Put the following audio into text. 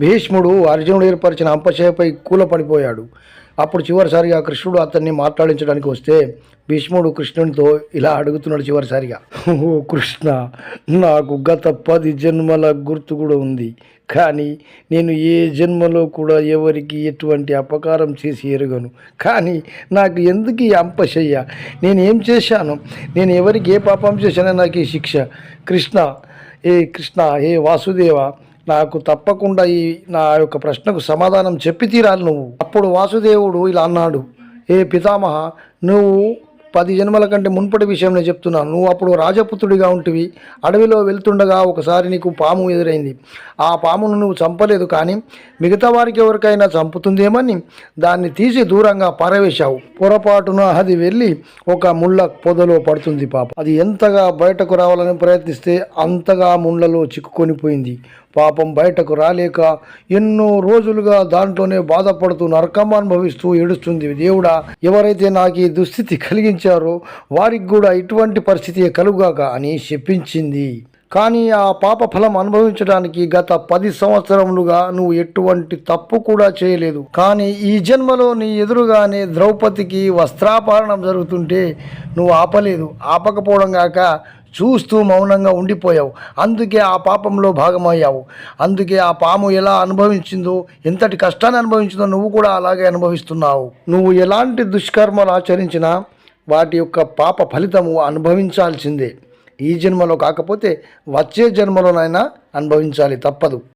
భీష్ముడు అర్జునుడు ఏర్పరిచిన అంపశయ్యపై కూలపడిపోయాడు. అప్పుడు చివరిసారిగా కృష్ణుడు అతన్ని మాట్లాడించడానికి వస్తే భీష్ముడు కృష్ణునితో ఇలా అడుగుతున్నాడు చివరిసారిగా, ఓ కృష్ణ, నాకు గత 10 జన్మల గుర్తు కూడా ఉంది. కానీ నేను ఏ జన్మలో కూడా ఎవరికి ఎటువంటి అపకారం చేసి ఎరగను. కానీ నాకు ఎందుకు ఈ అంపశయ్య? నేనేం చేశాను? నేను ఎవరికి ఏ పాపం చేశానో నాకు ఈ శిక్ష. కృష్ణ, ఏ వాసుదేవ, నాకు తప్పకుండా నా యొక్క ప్రశ్నకు సమాధానం చెప్పి తీరాలి నువ్వు. అప్పుడు వాసుదేవుడు ఇలా అన్నాడు, ఏ పితామహ, నువ్వు 10 జన్మల కంటే మున్పటి విషయం నేను చెప్తున్నాను. నువ్వు అప్పుడు రాజపుత్రుడిగా ఉంటివి. అడవిలో వెళ్తుండగా ఒకసారి నీకు పాము ఎదురైంది. ఆ పామును నువ్వు చంపలేదు, కానీ మిగతా వారికి ఎవరికైనా చంపుతుందేమని దాన్ని తీసి దూరంగా పారవేశావు. పొరపాటున అది వెళ్ళి ఒక ముళ్ళ పొదలో పడుతుంది. పాపం అది ఎంతగా బయటకు రావాలని ప్రయత్నిస్తే అంతగా ముళ్ళలో చిక్కుకొని పోయింది. పాపం బయటకు రాలేక ఎన్నో రోజులుగా దాంట్లోనే బాధపడుతూ నరకం అనుభవిస్తూ ఏడుస్తుంది. దేవుడా, ఎవరైతే నాకు ఈ దుస్థితి కలిగించారో వారికి కూడా ఇటువంటి పరిస్థితి కలుగాక అని చెప్పించింది. కానీ ఆ పాప ఫలం అనుభవించడానికి గత 10 సంవత్సరములుగా నువ్వు ఎటువంటి తప్పు కూడా చేయలేదు. కానీ ఈ జన్మలో నీ ఎదురుగానే ద్రౌపదికి వస్త్రాపహరణం జరుగుతుంటే నువ్వు ఆపలేదు. ఆపకపోవడం కాక చూస్తూ మౌనంగా ఉండిపోయావు. అందుకే ఆ పాపంలో భాగమయ్యావు. అందుకే ఆ పాము ఎలా అనుభవించిందో, ఎంతటి కష్టాన్ని అనుభవించిందో నువ్వు కూడా అలాగే అనుభవిస్తున్నావు. నువ్వు ఎలాంటి దుష్కర్మలు ఆచరించినా వాటి యొక్క పాప ఫలితము అనుభవించాల్సిందే. ఈ జన్మలో కాకపోతే వచ్చే జన్మలోనైనా అనుభవించాలి, తప్పదు.